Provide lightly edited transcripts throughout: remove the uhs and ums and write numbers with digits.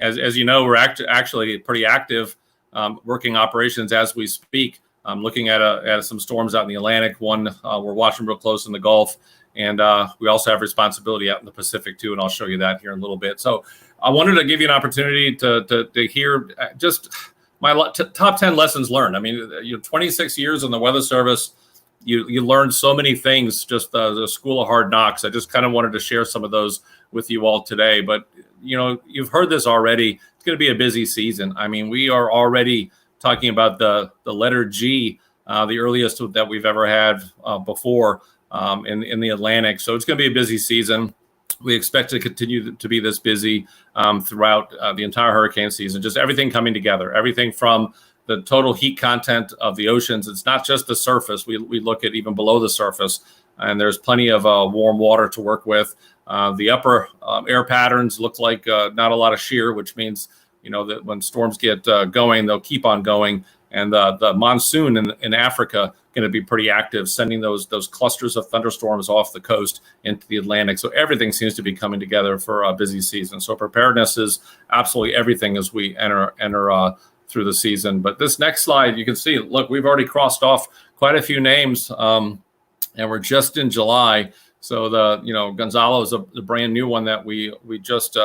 As you know, we're actually pretty active working operations as we speak. Looking at some storms out in the Atlantic. One we're watching real close in the Gulf, and we also have responsibility out in the Pacific too, and I'll show you that here in a little bit. So I wanted to give you an opportunity to hear just my top 10 lessons learned. I mean, 26 years in the Weather Service, you learn so many things, just the School of Hard Knocks. I just kind of wanted to share some of those with you all today. But, you've heard this already. It's going to be a busy season. I mean, we are already talking about the letter G, the earliest that we've ever had before in the Atlantic. So it's going to be a busy season. We expect to continue to be this busy throughout the entire hurricane season, just everything coming together, everything from the total heat content of the oceans. It's not just the surface. We look at even below the surface, and there's plenty of warm water to work with. The upper air patterns look like not a lot of shear, which means, that when storms get going, they'll keep on going. And the monsoon in Africa going to be pretty active, sending those clusters of thunderstorms off the coast into the Atlantic. So everything seems to be coming together for a busy season. So preparedness is absolutely everything as we enter through the season. But this next slide, you can see, look, we've already crossed off quite a few names, and we're just in July. So Gonzalo is a brand new one that we just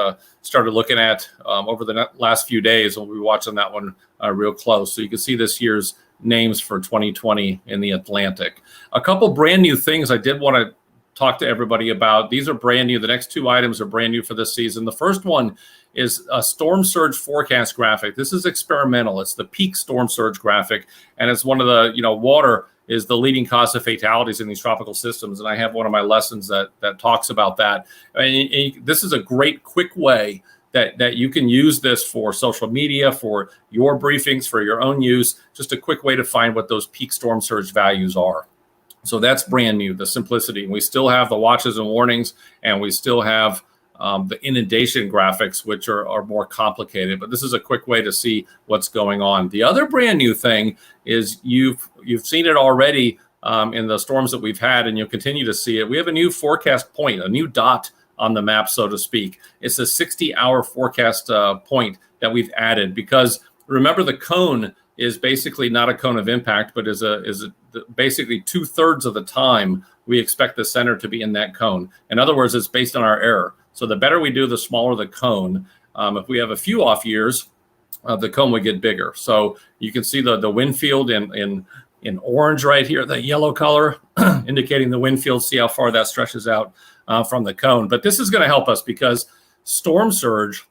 started looking at over the last few days. We'll be watching that one real close. So you can see this year's names for 2020 in the Atlantic. A couple brand new things I did want to talk to everybody about. These are brand new. The next two items are brand new for this season. The first one is a storm surge forecast graphic. This is experimental. It's the peak storm surge graphic, and it's one of the, water is the leading cause of fatalities in these tropical systems. And I have one of my lessons that talks about that. And this is a great, quick way that you can use this for social media, for your briefings, for your own use, just a quick way to find what those peak storm surge values are. So that's brand new, the simplicity. We still have the watches and warnings, and we still have the inundation graphics, which are more complicated, but this is a quick way to see what's going on. The other brand new thing is you've seen it already in the storms that we've had, and you'll continue to see it. We have a new forecast point, a new dot on the map, so to speak. It's a 60-hour forecast point that we've added, because remember, the cone is basically not a cone of impact, but is basically 2/3 of the time we expect the center to be in that cone. In other words, it's based on our error. So the better we do, the smaller the cone. If we have a few off years, the cone would get bigger. So you can see the wind field in orange right here, the yellow color indicating the wind field. See how far that stretches out from the cone. But this is going to help us, because storm surge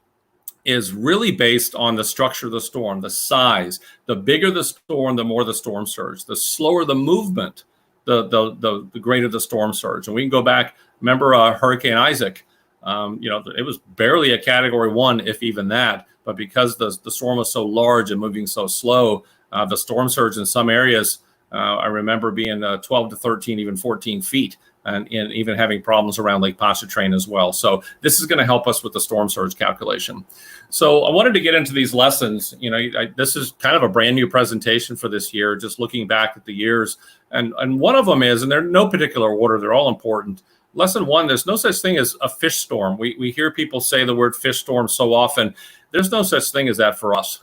is really based on the structure of the storm, the size. The bigger the storm, the more the storm surge. The slower the movement, the greater the storm surge. And we can go back, remember Hurricane Isaac. It was barely a Category 1, if even that. But because the storm was so large and moving so slow, the storm surge in some areas, I remember being 12 to 13, even 14 feet, and even having problems around Lake Pontchartrain as well. So this is going to help us with the storm surge calculation. So I wanted to get into these lessons. This is kind of a brand new presentation for this year, just looking back at the years. And one of them is, and they're in no particular order, they're all important. Lesson one, there's no such thing as a fish storm. We hear people say the word fish storm so often. There's no such thing as that for us.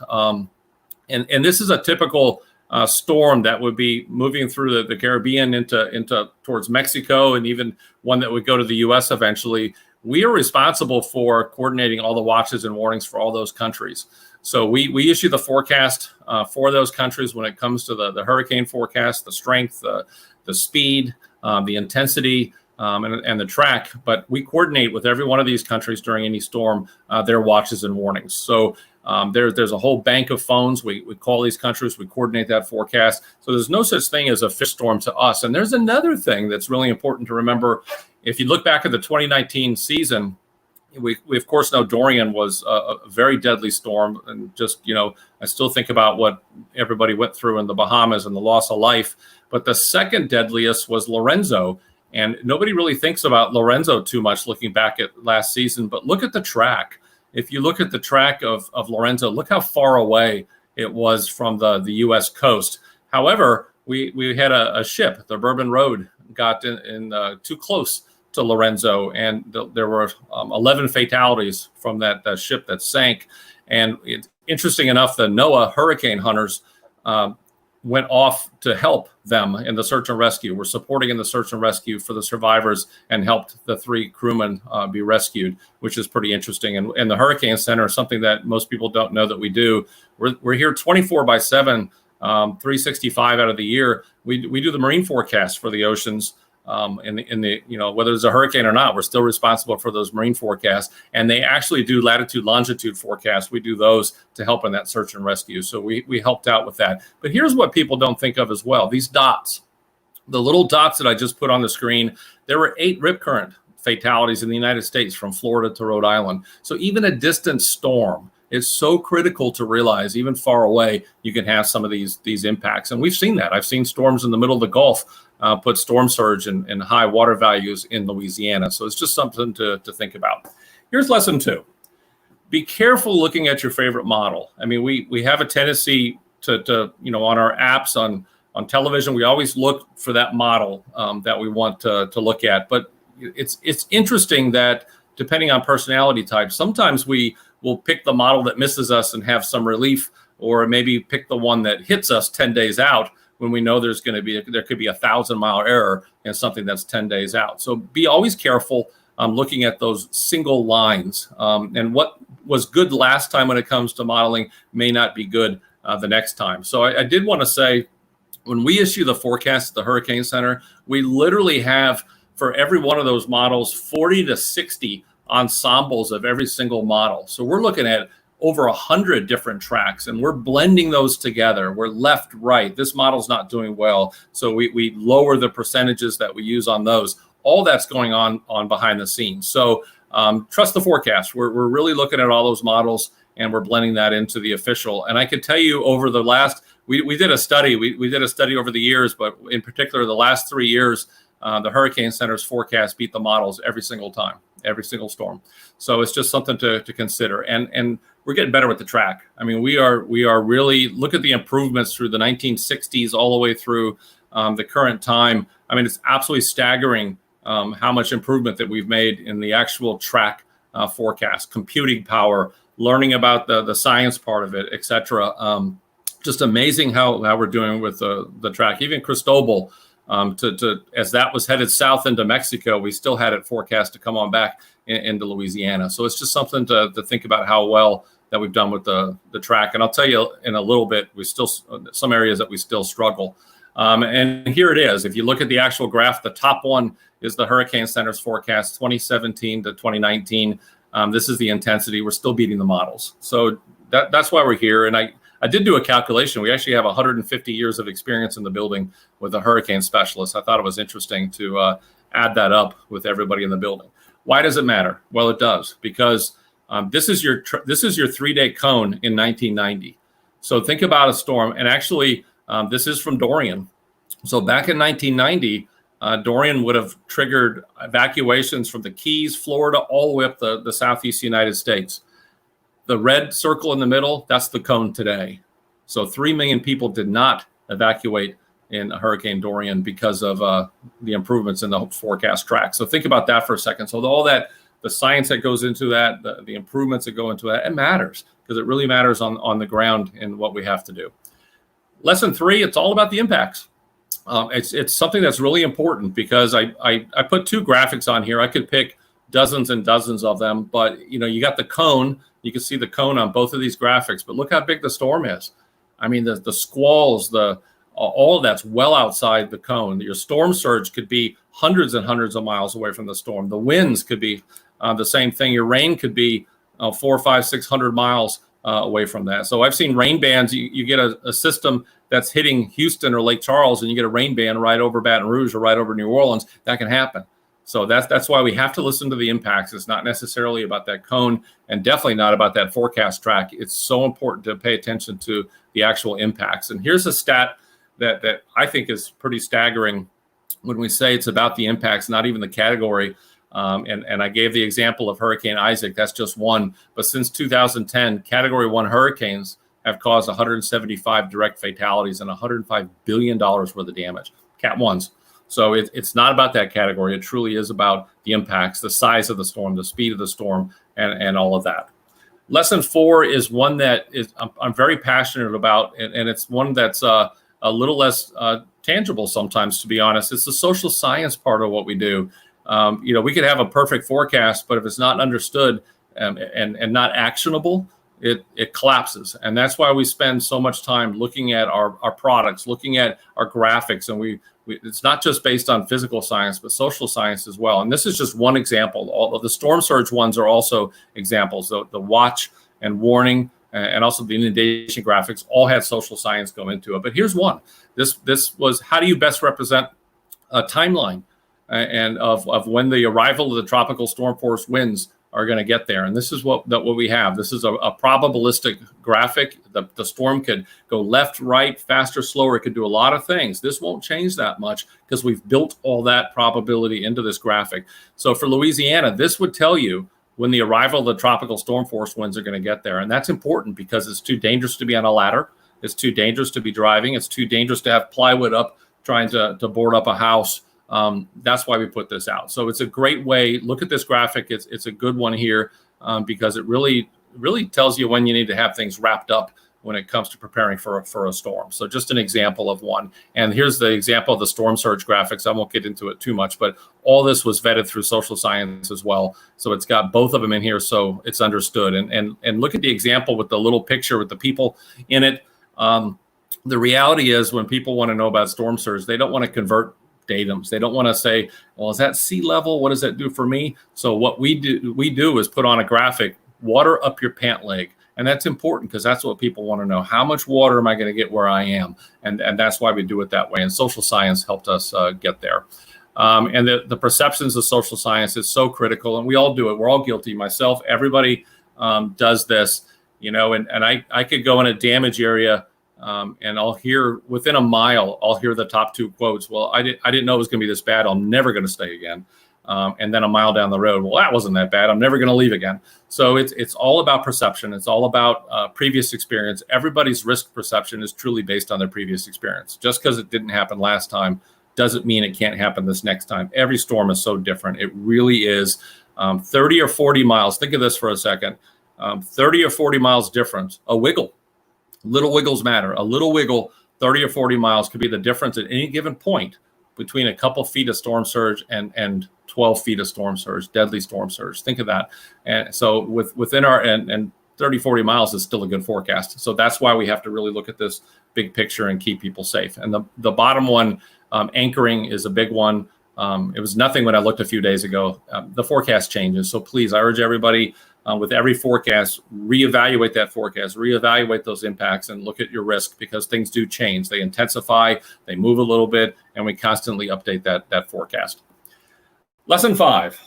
And this is a typical storm that would be moving through the Caribbean into towards Mexico, and even one that would go to the U.S. eventually. We are responsible for coordinating all the watches and warnings for all those countries. So we issue the forecast for those countries when it comes to the hurricane forecast, the strength, the speed, the intensity, and the track. But we coordinate with every one of these countries during any storm, their watches and warnings. So there's a whole bank of phones. We call these countries, we coordinate that forecast. So there's no such thing as a fish storm to us. And there's another thing that's really important to remember. If you look back at the 2019 season, we of course know Dorian was a very deadly storm. And just, I still think about what everybody went through in the Bahamas and the loss of life. But the second deadliest was Lorenzo. And nobody really thinks about Lorenzo too much looking back at last season. But look at the track. If you look at the track of Lorenzo, look how far away it was from the U.S. coast. However, we had a ship, the Bourbon Road, got in too close to Lorenzo, and there were 11 fatalities from that ship that sank. And it's interesting enough, the NOAA hurricane hunters went off to help them in the search and rescue. We're supporting in the search and rescue for the survivors and helped the 3 crewmen be rescued, which is pretty interesting. And the Hurricane Center is something that most people don't know that we do. We're here 24/7, 365 out of the year. We do the marine forecast for the oceans. In the whether there's a hurricane or not, we're still responsible for those marine forecasts, and they actually do latitude longitude forecasts. We do those to help in that search and rescue. So we helped out with that. But here's what people don't think of as well: these dots, the little dots that I just put on the screen. There were 8 rip current fatalities in the United States from Florida to Rhode Island. So even a distant storm is so critical to realize. Even far away, you can have some of these impacts, and we've seen that. I've seen storms in the middle of the Gulf put storm surge and high water values in Louisiana. So it's just something to think about. Here's lesson 2. Be careful looking at your favorite model. I mean, we have a tendency to on our apps, on television, we always look for that model that we want to look at. But it's interesting that depending on personality type, sometimes we will pick the model that misses us and have some relief, or maybe pick the one that hits us 10 days out when we know there could be 1,000-mile error in something that's 10 days out. So be always careful looking at those single lines. And what was good last time when it comes to modeling may not be good the next time. So I did want to say, when we issue the forecast at the Hurricane Center, we literally have, for every one of those models, 40 to 60 ensembles of every single model. So we're looking at over 100 different tracks, and we're blending those together. We're left, right. This model's not doing well, so we lower the percentages that we use on those. All that's going on behind the scenes. So trust the forecast. We're really looking at all those models, and we're blending that into the official. And I could tell you, over the last, we did a study. We did a study over the years, but in particular, the last 3 years, the Hurricane Center's forecast beat the models every single time, every single storm. So it's just something to consider. And we're getting better with the track. I mean, we are really, look at the improvements through the 1960s all the way through the current time. I mean, it's absolutely staggering how much improvement that we've made in the actual track forecast, computing power, learning about the science part of it, et cetera. Just amazing how we're doing with the track. Even Cristobal, as that was headed south into Mexico, we still had it forecast to come on back into Louisiana. So it's just something to think about how well that we've done with the track. And I'll tell you in a little bit, we still, some areas that we still struggle. And here it is. If you look at the actual graph, the top one is the Hurricane Center's forecast, 2017 to 2019. This is the intensity. We're still beating the models. So that's why we're here. And I did do a calculation. We actually have 150 years of experience in the building with a hurricane specialist. I thought it was interesting to add that up with everybody in the building. Why does it matter? Well, it does, because this is your 3-day cone in 1990. So think about a storm. And actually, this is from Dorian. So back in 1990, Dorian would have triggered evacuations from the Keys, Florida, all the way up the southeast United States. The red circle in the middle, that's the cone today. So 3 million people did not evacuate in Hurricane Dorian because of the improvements in the forecast track. So think about that for a second. So all that, the science that goes into that, the improvements that go into that, it matters, because it really matters on the ground in what we have to do. Lesson 3, it's all about the impacts. It's something that's really important, because I put 2 graphics on here. I could pick dozens and dozens of them, but you got the cone. You can see the cone on both of these graphics, but look how big the storm is. I mean, the squalls, all of that's well outside the cone. Your storm surge could be hundreds and hundreds of miles away from the storm. The winds could be the same thing. Your rain could be 400, 500, 600 miles away from that. So I've seen rain bands. You get a system that's hitting Houston or Lake Charles, and you get a rain band right over Baton Rouge or right over New Orleans. That can happen. So that's why we have to listen to the impacts. It's not necessarily about that cone, and definitely not about that forecast track. It's so important to pay attention to the actual impacts. And here's a stat that I think is pretty staggering when we say it's about the impacts, not even the category. And I gave the example of Hurricane Isaac. That's just one. But since 2010, Category 1 hurricanes have caused 175 direct fatalities and $105 billion worth of damage. Cat 1s. So it's not about that category. It truly is about the impacts, the size of the storm, the speed of the storm, and all of that. Lesson 4 is one that I'm very passionate about, and it's one that's a little less tangible sometimes, to be honest. It's the social science part of what we do. We could have a perfect forecast, but if it's not understood and not actionable, it collapses. And that's why we spend so much time looking at our products, looking at our graphics, and it's not just based on physical science, but social science as well. And this is just one example. All of the storm surge ones are also examples. The watch and warning and also the inundation graphics all had social science go into it. But here's one. This was, how do you best represent a timeline and of when the arrival of the tropical storm force winds are going to get there. And this is what we have. This is a probabilistic graphic. The storm could go left, right, faster, slower. It could do a lot of things. This won't change that much because we've built all that probability into this graphic. So for Louisiana, this would tell you when the arrival of the tropical storm force winds are going to get there. And that's important because it's too dangerous to be on a ladder. It's too dangerous to be driving. It's too dangerous to have plywood up trying to board up a house. That's why we put this out. So it's a great way. Look at this graphic. It's a good one here because it really tells you when you need to have things wrapped up when it comes to preparing for a storm. So just an example of one. And here's the example of the storm surge graphics. I won't get into it too much, but all this was vetted through social science as well. So it's got both of them in here, so it's understood. And look at the example with the little picture with the people in it. The reality is when people want to know about storm surge, they don't want to convert datums. They don't want to say, well, is that sea level? What does that do for me? So what we do is put on a graphic, water up your pant leg. And that's important because that's what people want to know. How much water am I going to get where I am? And that's why we do it that way. And social science helped us get there. And the perceptions of social science is so critical. And we all do it. We're all guilty. Myself, everybody does this, and I could go in a damage area and I'll hear within a mile, I'll hear the top two quotes. Well, I didn't know it was going to be this bad. I'm never going to stay again. And then a mile down the road, well, that wasn't that bad. I'm never going to leave again. So it's all about perception. It's all about previous experience. Everybody's risk perception is truly based on their previous experience. Just because it didn't happen last time doesn't mean it can't happen this next time. Every storm is so different. It really is 30 or 40 miles. Think of this for a second. 30 or 40 miles difference, a wiggle. Little wiggles matter. A little wiggle, 30 or 40 miles could be the difference at any given point between a couple feet of storm surge and 12 feet of storm surge, deadly storm surge. Think of that. And so within our, and 30, 40 miles is still a good forecast. So that's why we have to really look at this big picture and keep people safe. And the bottom one, anchoring is a big one. It was nothing when I looked a few days ago. The forecast changes. So please, I urge everybody with every forecast, reevaluate that forecast, reevaluate those impacts and look at your risk because things do change. They intensify, they move a little bit, and we constantly update that forecast. Lesson 5,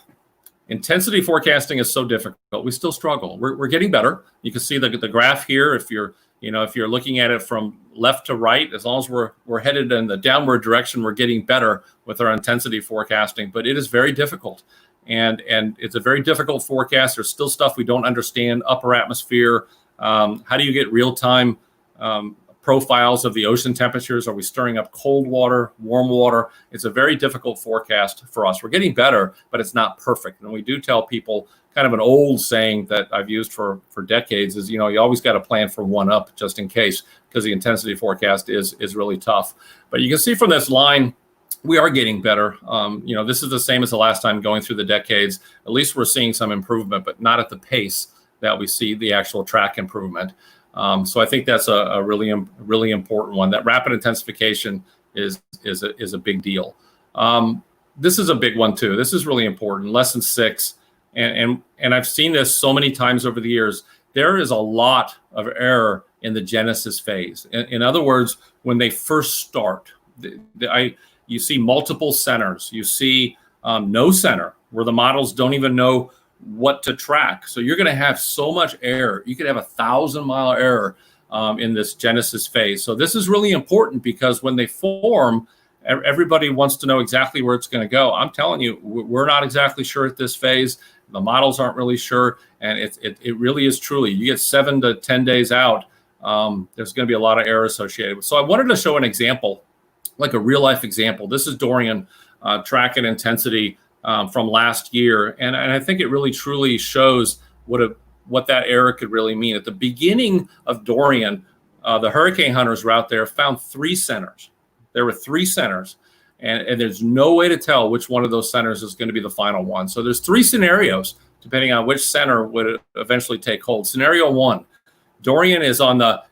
intensity forecasting is so difficult. We still struggle. We're getting better. You can see the graph here. If you're looking at it from left to right, as long as we're headed in the downward direction, we're getting better with our intensity forecasting, but it is very difficult. And it's a very difficult forecast. There's still stuff we don't understand, upper atmosphere. How do you get real-time profiles of the ocean temperatures? Are we stirring up cold water, warm water? It's a very difficult forecast for us. We're getting better, but it's not perfect. And we do tell people kind of an old saying that I've used for decades is, you always got to plan for one up just in case, because the intensity forecast is really tough. But you can see from this line, we are getting better. This is the same as the last time going through the decades. At least we're seeing some improvement, but not at the pace that we see the actual track improvement. So I think that's a really important one. That rapid intensification is a big deal. This is a big one too. This is really important. Lesson 6, and I've seen this so many times over the years. There is a lot of error in the genesis phase. In other words, when they first start, you see multiple centers. You see no center where the models don't even know what to track. So you're going to have so much error. You could have 1,000-mile error in this genesis phase. So this is really important because when they form, everybody wants to know exactly where it's going to go. I'm telling you, we're not exactly sure at this phase. The models aren't really sure. And it really is truly, you get 7 to 10 days out, there's going to be a lot of error associated with. So I wanted to show an example, like a real life example. This is Dorian track and intensity from last year. And I think it really truly shows what what that error could really mean. At the beginning of Dorian, the hurricane hunters were out there, found 3 centers. There were 3 centers, and there's no way to tell which one of those centers is going to be the final one. So there's 3 scenarios, depending on which center would eventually take hold. Scenario 1, Dorian is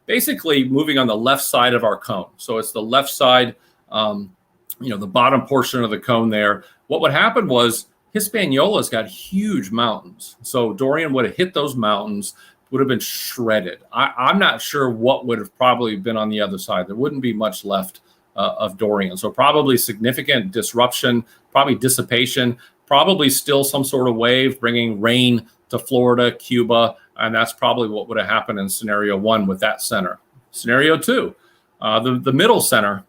basically moving on the left side of our cone. So it's the left side, the bottom portion of the cone there. What would happen was Hispaniola's got huge mountains. So Dorian would have hit those mountains, would have been shredded. I'm not sure what would have probably been on the other side. There wouldn't be much left of Dorian. So probably significant disruption, probably dissipation, probably still some sort of wave bringing rain to Florida, Cuba, and that's probably what would have happened in scenario 1 with that center. Scenario 2, the middle center,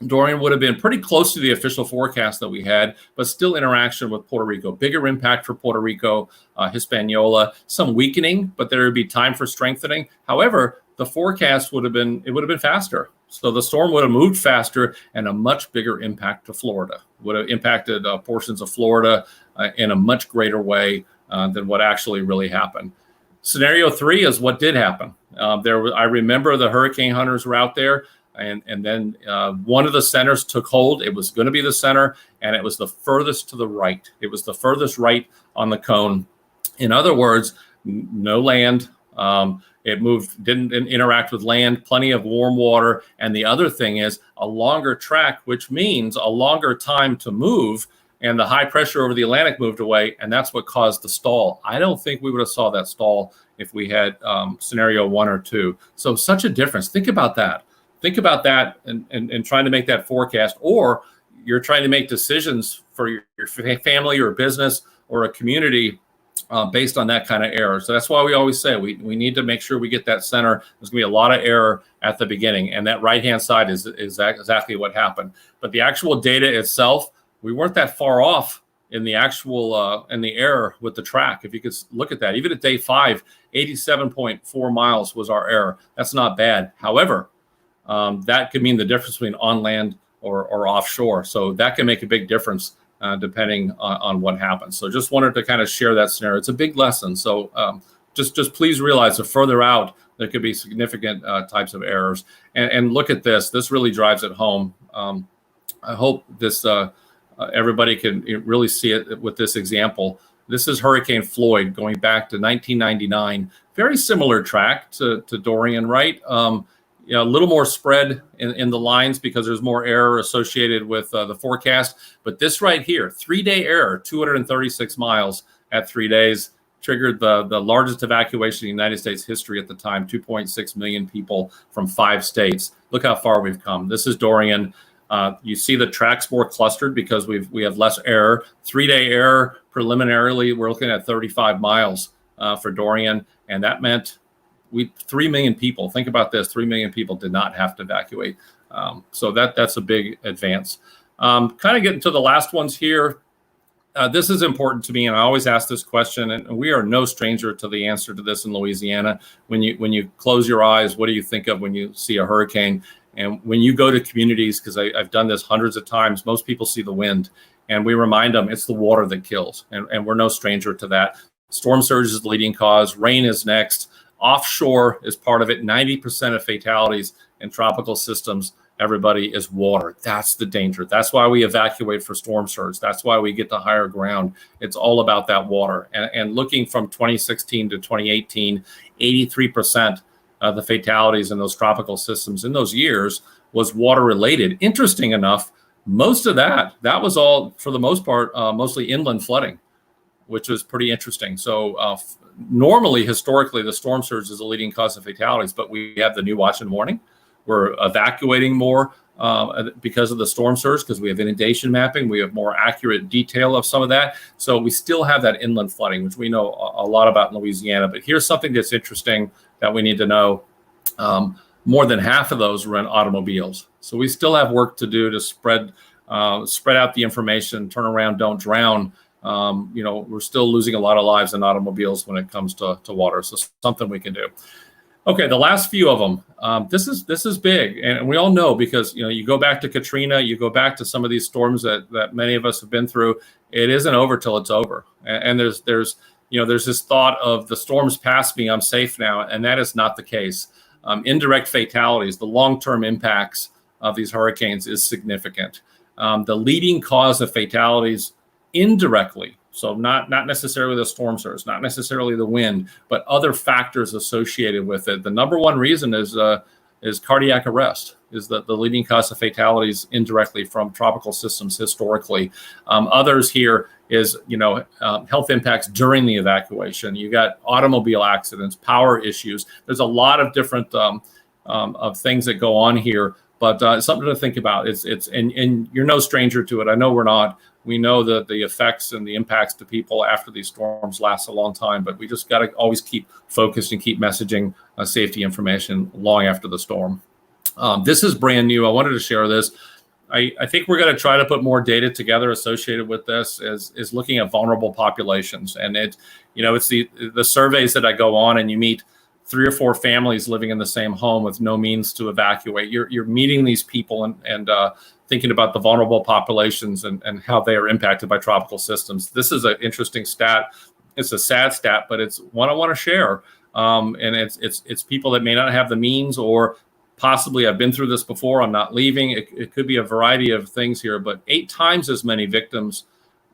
Dorian would have been pretty close to the official forecast that we had, but still interaction with Puerto Rico. Bigger impact for Puerto Rico, Hispaniola, some weakening, but there would be time for strengthening. However, the forecast would have been faster. So the storm would have moved faster and a much bigger impact to Florida. Would have impacted portions of Florida in a much greater way than what actually really happened. Scenario 3 is what did happen. I remember the hurricane hunters were out there. And then one of the centers took hold. It was going to be the center, and it was the furthest to the right. It was the furthest right on the cone. In other words, no land. It moved, didn't interact with land, plenty of warm water. And the other thing is a longer track, which means a longer time to move. And the high pressure over the Atlantic moved away, and that's what caused the stall. I don't think we would have saw that stall if we had scenario 1 or 2. So such a difference. Think about that. Think about that and trying to make that forecast, or you're trying to make decisions for your family or business or a community based on that kind of error. So that's why we always say we need to make sure we get that center. There's going to be a lot of error at the beginning, and that right-hand side is exactly what happened. But the actual data itself, we weren't that far off in the actual in the error with the track. If you could look at that, even at day 5, 87.4 miles was our error. That's not bad. However, that could mean the difference between on land or offshore. So that can make a big difference depending on what happens. So just wanted to kind of share that scenario. It's a big lesson. So just please realize the further out, there could be significant types of errors. And look at this. This really drives it home. I hope this everybody can really see it with this example. This is Hurricane Floyd going back to 1999. Very similar track to Dorian, right? A little more spread in the lines because there's more error associated with the forecast. But this right here, 3-day error, 236 miles at 3 days, triggered the largest evacuation in United States history at the time, 2.6 million people from 5 states. Look how far we've come. This is Dorian. You see the track's more clustered because we have less error. 3-day error, preliminarily, we're looking at 35 miles for Dorian, and that meant 3 million people. Think about this: 3 million people did not have to evacuate. So that's a big advance. Kind of getting to the last ones here. This is important to me, and I always ask this question, and we are no stranger to the answer to this in Louisiana. When you close your eyes, what do you think of when you see a hurricane? And when you go to communities, because I've done this hundreds of times, most people see the wind, and we remind them it's the water that kills, and we're no stranger to that. Storm surge is the leading cause. Rain is next. Offshore is part of it. 90% of fatalities in tropical systems, everybody, is water. That's the danger. That's why we evacuate for storm surge. That's why we get to higher ground. It's all about that water. And looking from 2016 to 2018, 83% of the fatalities in those tropical systems in those years was water related. Interesting enough, most of that was all, for the most part, mostly inland flooding, which was pretty interesting. So normally, historically, the storm surge is the leading cause of fatalities, but we have the new watch and warning. We're evacuating more because of the storm surge, because we have inundation mapping. We have more accurate detail of some of that. So we still have that inland flooding, which we know a lot about in Louisiana. But here's something that's interesting that we need to know. More than half of those were in automobiles. So we still have work to do to spread out the information, turn around, don't drown. We're still losing a lot of lives in automobiles when it comes to water. So something we can do. Okay, the last few of them. This is big, and we all know, because you go back to Katrina, you go back to some of these storms that many of us have been through. It isn't over till it's over, and there's there's this thought of the storm's past me, I'm safe now, and that is not the case. Indirect fatalities, the long-term impacts of these hurricanes is significant. The leading cause of fatalities indirectly, so not necessarily the storm surge, not necessarily the wind, but other factors associated with it. The number one reason is cardiac arrest, is the leading cause of fatalities indirectly from tropical systems historically. Others here is, health impacts during the evacuation. You got automobile accidents, power issues. There's a lot of different of things that go on here, but something to think about. And you're no stranger to it. I know we're not. We know that the effects and the impacts to people after these storms last a long time, but we just got to always keep focused and keep messaging safety information long after the storm. This is brand new. I wanted to share this. I think we're going to try to put more data together associated with this is looking at vulnerable populations. And it's the surveys that I go on, and you meet 3 or 4 families living in the same home with no means to evacuate. You're meeting these people and thinking about the vulnerable populations and how they are impacted by tropical systems. This is an interesting stat. It's a sad stat, but it's one I want to share. And it's people that may not have the means, or possibly I've been through this before, I'm not leaving. It could be a variety of things here, but 8 times as many victims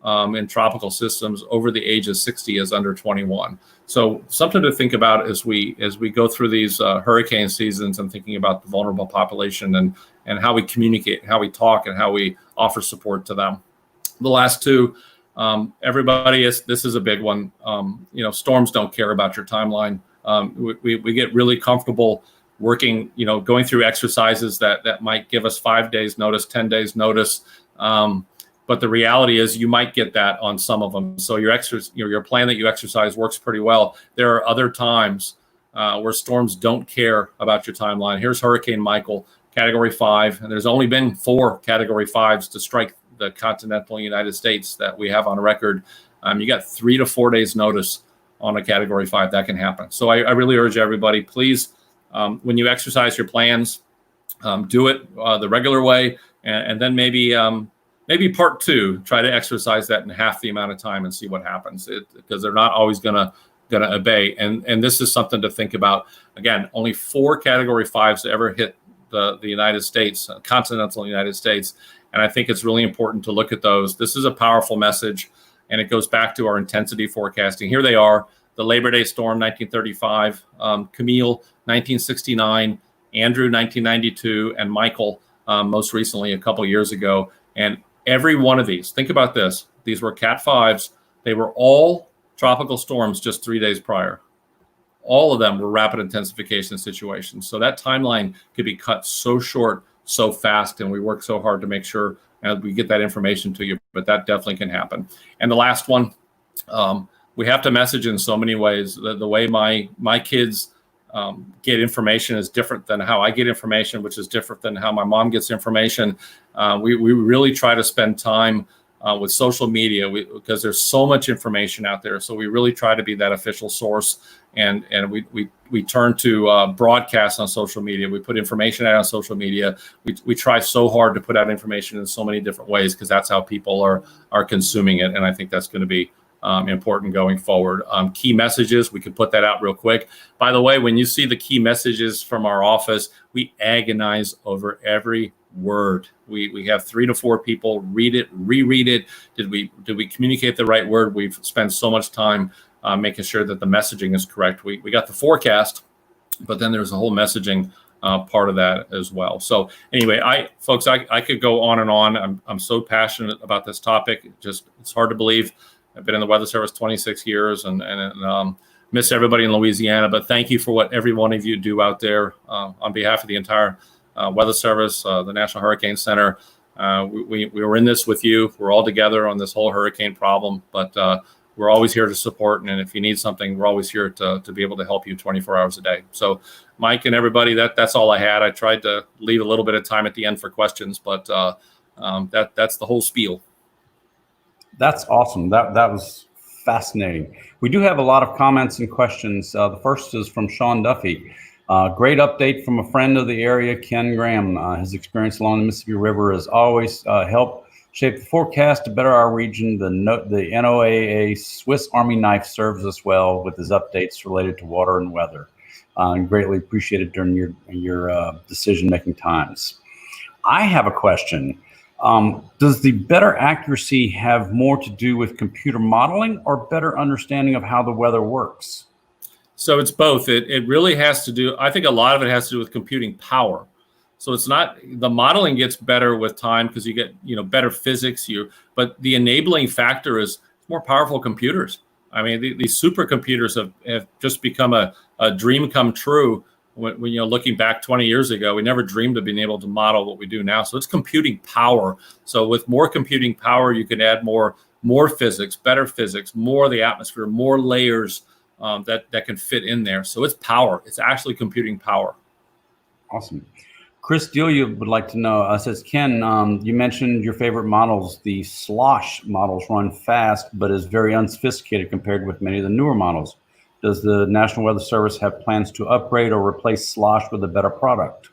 in tropical systems over the age of 60 as under 21. So something to think about as we go through these hurricane seasons, and thinking about the vulnerable population and how we communicate, how we talk, and how we offer support to them. The last 2, everybody, this is a big one. Storms don't care about your timeline. We get really comfortable working, going through exercises that might give us 5 days notice, 10 days notice. But the reality is you might get that on some of them. So your plan that you exercise works pretty well. There are other times where storms don't care about your timeline. Here's Hurricane Michael, Category 5, and there's only been 4 Category 5s to strike the continental United States that we have on record. You got 3 to 4 days notice on a Category 5. That can happen. So I really urge everybody, please, when you exercise your plans, do it the regular way, and then maybe part 2, try to exercise that in half the amount of time and see what happens, because they're not always gonna obey. And this is something to think about. Again, only 4 Category 5s ever hit the United States, continental United States. And I think it's really important to look at those. This is a powerful message, and it goes back to our intensity forecasting. Here they are: the Labor Day storm, 1935, Camille, 1969, Andrew, 1992, and Michael, most recently a couple years ago. And every one of these, think about this, these were Cat 5s. They were all tropical storms just 3 days prior. All of them were rapid intensification situations. So that timeline could be cut so short, so fast, and we work so hard to make sure we get that information to you, but that definitely can happen. And the last one, we have to message in so many ways. The way my kids get information is different than how I get information, which is different than how my mom gets information. We really try to spend time with social media because there's so much information out there. So we really try to be that official source, and we turn to broadcasts on social media. We put information out on social media. We try so hard to put out information in so many different ways, because that's how people are consuming it. And I think that's going to be important going forward. Key messages, we could put that out real quick. By the way, when you see the key messages from our office, we agonize over every word. We have 3 to 4 people read it, reread it. Did we communicate the right word? We've spent so much time making sure that the messaging is correct. We got the forecast, but then there's a whole messaging part of that as well. So anyway, folks, I could go on and on. I'm so passionate about this topic. It's hard to believe. I've been in the Weather Service 26 years and miss everybody in Louisiana, but thank you for what every one of you do out there on behalf of the entire Weather Service, the National Hurricane Center. We were in this with you. We're all together on this whole hurricane problem, but we're always here to support. And if you need something, we're always here to be able to help you 24 hours a day. So Mike and everybody, that's all I had. I tried to leave a little bit of time at the end for questions, but that's the whole spiel. That's awesome. That was fascinating. We do have a lot of comments and questions. The first is from Sean Duffy. Great update from a friend of the area, Ken Graham. His experience along the Mississippi River has always helped shape the forecast to better our region. The NOAA Swiss Army knife serves us well with his updates related to water and weather. And greatly appreciated during your decision-making times. I have a question. Does the better accuracy have more to do with computer modeling or better understanding of how the weather works? So it's both. It really has to do, I think a lot of it has to do with computing power. So it's not, the modeling gets better with time because you get, better physics, but the enabling factor is more powerful computers. I mean, these supercomputers have just become a dream come true. When looking back 20 years ago, we never dreamed of being able to model what we do now. So it's computing power. So with more computing power, you can add more physics, better physics, more of the atmosphere, more layers that can fit in there. So it's power. It's actually computing power. Awesome. Chris Delia would like to know, says, Ken, you mentioned your favorite models. The slosh models run fast, but is very unsophisticated compared with many of the newer models. Does the National Weather Service have plans to upgrade or replace slosh with a better product?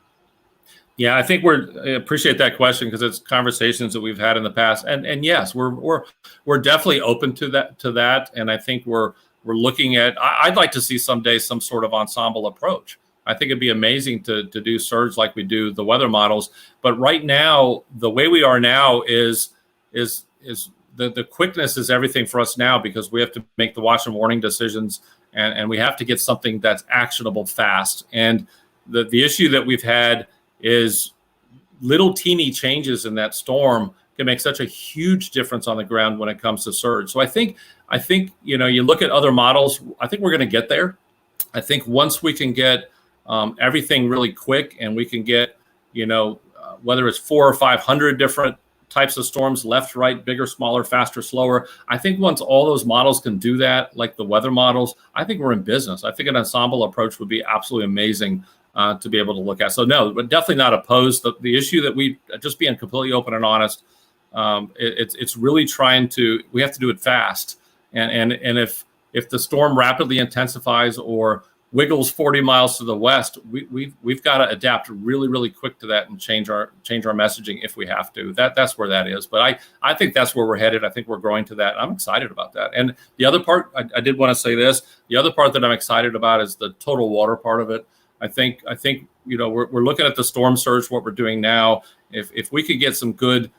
Yeah, I think I appreciate that question because it's conversations that we've had in the past, and yes, we're definitely open to that, and I think we're looking at. I'd like to see someday some sort of ensemble approach. I think it'd be amazing to do surge like we do the weather models. But right now, the way we are now is the quickness is everything for us now because we have to make the watch and warning decisions and we have to get something that's actionable fast. And the issue that we've had is little teeny changes in that storm can make such a huge difference on the ground when it comes to surge. So I think you look at other models, I think we're going to get there. I think once we can get everything really quick and we can get, whether it's 400 or 500 different types of storms, left, right, bigger, smaller, faster, slower. I think once all those models can do that, like the weather models, I think we're in business. I think an ensemble approach would be absolutely amazing to be able to look at. So no, but definitely not opposed. The issue that we, just being completely open and honest, it's really we have to do it fast. And if the storm rapidly intensifies or wiggles 40 miles to the west, we've got to adapt really, really quick to that and change our messaging if we have to. That's where that is. But I think that's where we're headed. I think we're growing to that. I'm excited about that. And the other part, I did want to say this. The other part that I'm excited about is the total water part of it. I think we're looking at the storm surge. What we're doing now, if we could get some good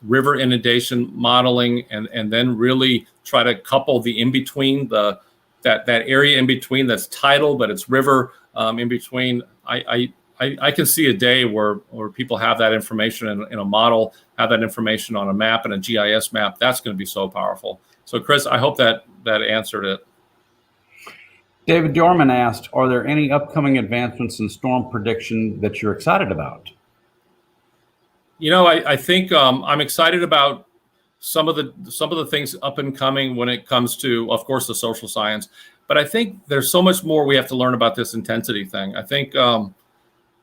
river inundation modeling and then really try to couple the in between that area in between that's tidal, but it's river in between. I can see a day where people have that information in a model, have that information on a map and a GIS map. That's going to be so powerful. So, Chris, I hope that answered it. David Dorman asked, "Are there any upcoming advancements in storm prediction that you're excited about?" I think I'm excited about some of the things up and coming when it comes to, of course, the social science. But I think there's so much more we have to learn about this intensity thing. I think,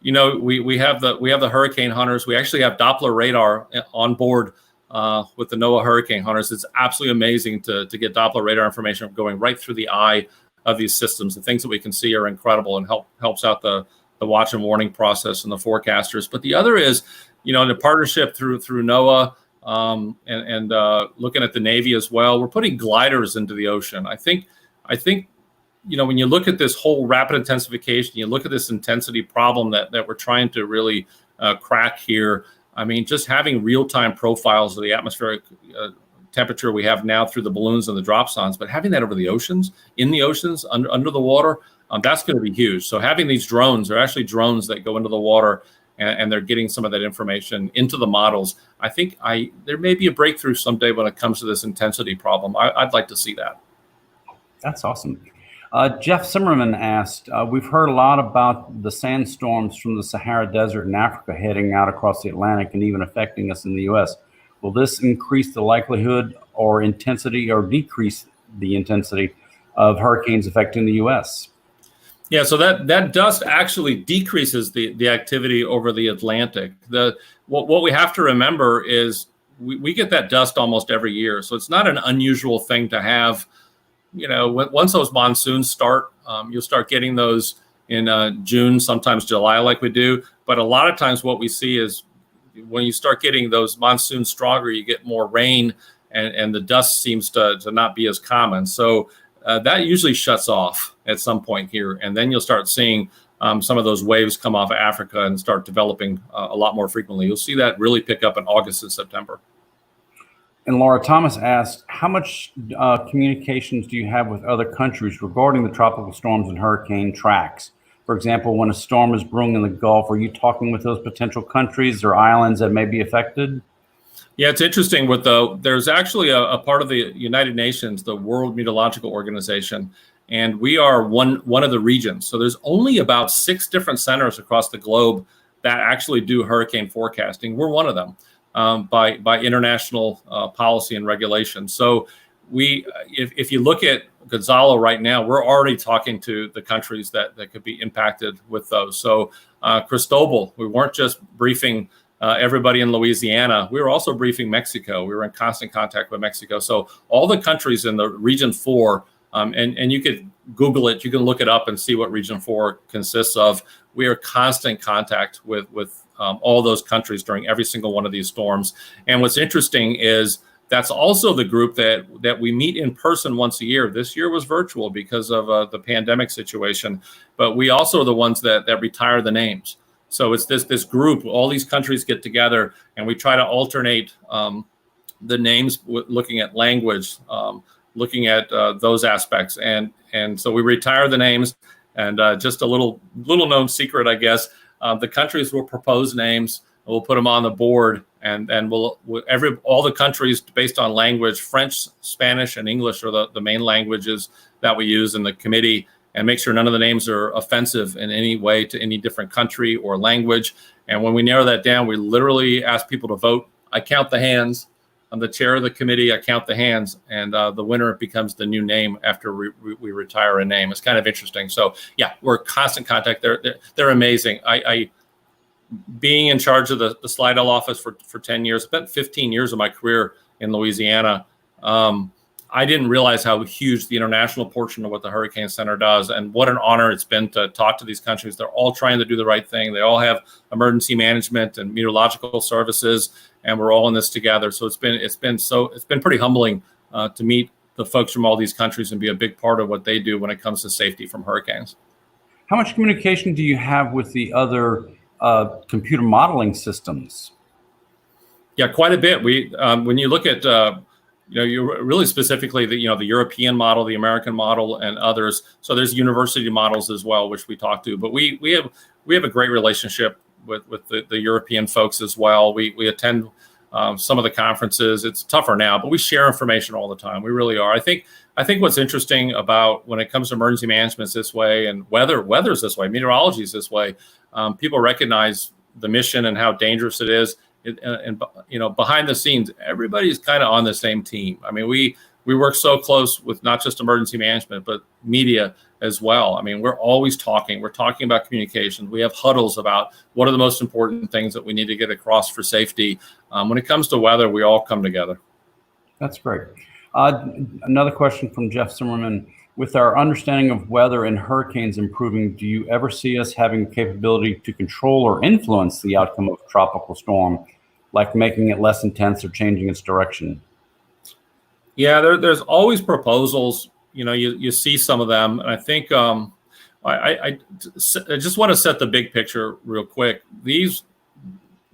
we have the hurricane hunters. We actually have Doppler radar on board with the NOAA hurricane hunters. It's absolutely amazing to get Doppler radar information going right through the eye of these systems. The things that we can see are incredible and helps out the watch and warning process and the forecasters. But the other is, in a partnership through NOAA, and looking at the Navy as well, we're putting gliders into the ocean. I think, when you look at this whole rapid intensification, you look at this intensity problem that we're trying to really crack here. I mean, just having real-time profiles of the atmospheric temperature we have now through the balloons and the dropsondes, but having that over the oceans, in the oceans, under the water, that's going to be huge. So having these drones, they're actually drones that go into the water and they're getting some of that information into the models. I think there may be a breakthrough someday when it comes to this intensity problem. I'd like to see that. That's awesome. Jeff Zimmerman asked, "We've heard a lot about the sandstorms from the Sahara Desert in Africa heading out across the Atlantic and even affecting us in the U.S. Will this increase the likelihood or intensity or decrease the intensity of hurricanes affecting the U.S.? Yeah, so that dust actually decreases the activity over the Atlantic. What we have to remember is we get that dust almost every year, so it's not an unusual thing to have. Once those monsoons start, you'll start getting those in June, sometimes July, like we do. But a lot of times, what we see is when you start getting those monsoons stronger, you get more rain, and the dust seems to not be as common. So that usually shuts off at some point here, and then you'll start seeing some of those waves come off of Africa and start developing a lot more frequently. You'll see that really pick up in August and September. And Laura Thomas asked, how much communications do you have with other countries regarding the tropical storms and hurricane tracks? For example, when a storm is brewing in the Gulf, are you talking with those potential countries or islands that may be affected? Yeah, it's interesting. There's actually a part of the United Nations, the World Meteorological Organization, and we are one of the regions. So there's only about 6 different centers across the globe that actually do hurricane forecasting. We're one of them by international policy and regulation. So if you look at Gonzalo right now, we're already talking to the countries that could be impacted with those. So Cristobal, we weren't just briefing everybody in Louisiana. We were also briefing Mexico. We were in constant contact with Mexico. So all the countries in the Region 4, and you could Google it, you can look it up and see what Region 4 consists of. We are constant contact with all those countries during every single one of these storms. And what's interesting is that's also the group that we meet in person once a year. This year was virtual because of the pandemic situation, but we also are the ones that retire the names. So it's this group, all these countries get together, and we try to alternate the names, looking at language, looking at those aspects. And so we retire the names, and just a little known secret, I guess, the countries will propose names, and we'll put them on the board, and all the countries based on language, French, Spanish, and English are the main languages that we use in the committee, and make sure none of the names are offensive in any way to any different country or language. And when we narrow that down, we literally ask people to vote. I count the hands. I'm the chair of the committee. I count the hands, and the winner becomes the new name after we retire a name. It's kind of interesting. So yeah, we're in constant contact. They're amazing. I being in charge of the Slidell office for 10 years, spent 15 years of my career in Louisiana. I didn't realize how huge the international portion of what the Hurricane Center does, and what an honor it's been to talk to these countries. They're all trying to do the right thing. They all have emergency management and meteorological services, and we're all in this together. So it's been pretty humbling to meet the folks from all these countries and be a big part of what they do when it comes to safety from hurricanes. How much communication do you have with the other computer modeling systems? Yeah, quite a bit. When you look at you really specifically the European model, the American model, and others. So there's university models as well, which we talk to. But we have a great relationship with the European folks as well. We attend some of the conferences. It's tougher now, but we share information all the time. We really are. I think what's interesting about when it comes to emergency management is this way, and weather's this way, meteorology is this way. People recognize the mission and how dangerous it is. And behind the scenes, everybody's kind of on the same team. I mean, we work so close with not just emergency management, but media as well. I mean, we're always talking. We're talking about communication. We have huddles about what are the most important things that we need to get across for safety. When it comes to weather, we all come together. That's great. Another question from Jeff Zimmerman. With our understanding of weather and hurricanes improving, do you ever see us having capability to control or influence the outcome of a tropical storm, like making it less intense or changing its direction? Yeah, there's always proposals. You see some of them, and I think I just want to set the big picture real quick. These,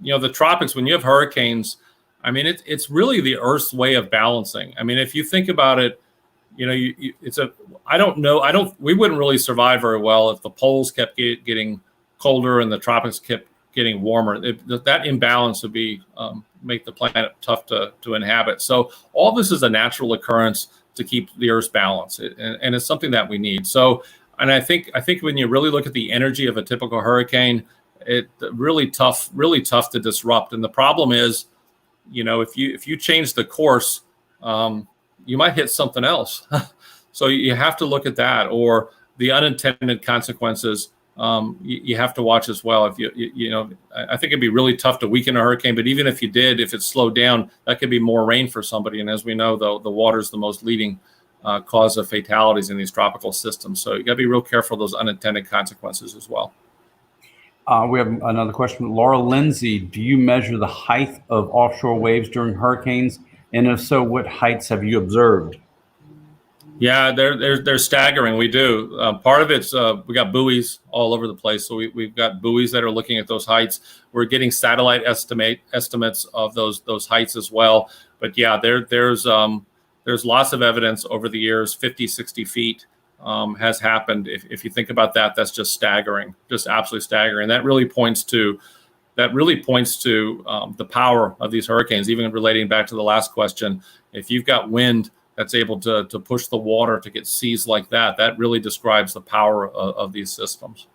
the tropics, when you have hurricanes, I mean, it's really the Earth's way of balancing. I mean, if you think about it, we wouldn't really survive very well if the poles kept getting colder and the tropics kept getting warmer. That imbalance would make the planet tough to inhabit. So all this is a natural occurrence to keep the Earth's balance, and it's something that we need. So, and I think when you really look at the energy of a typical hurricane, it's really tough to disrupt. And the problem is, if you change the course, you might hit something else. So you have to look at that, or the unintended consequences. You have to watch as well. If I think it'd be really tough to weaken a hurricane, but even if you did, if it's slowed down, that could be more rain for somebody. And as we know, the water is the most leading cause of fatalities in these tropical systems. So you got to be real careful of those unintended consequences as well. We have another question. Laura Lindsay, do you measure the height of offshore waves during hurricanes? And if so, what heights have you observed? Yeah, they're staggering. We do. Part of it's we got buoys all over the place. So we've got buoys that are looking at those heights. We're getting satellite estimates of those heights as well. But yeah, there's lots of evidence over the years. 50, 60 feet has happened. If you think about that, that's just staggering, just absolutely staggering. That really points to the power of these hurricanes. Even relating back to the last question, if you've got wind that's able to push the water to get seas like that, that really describes the power of these systems.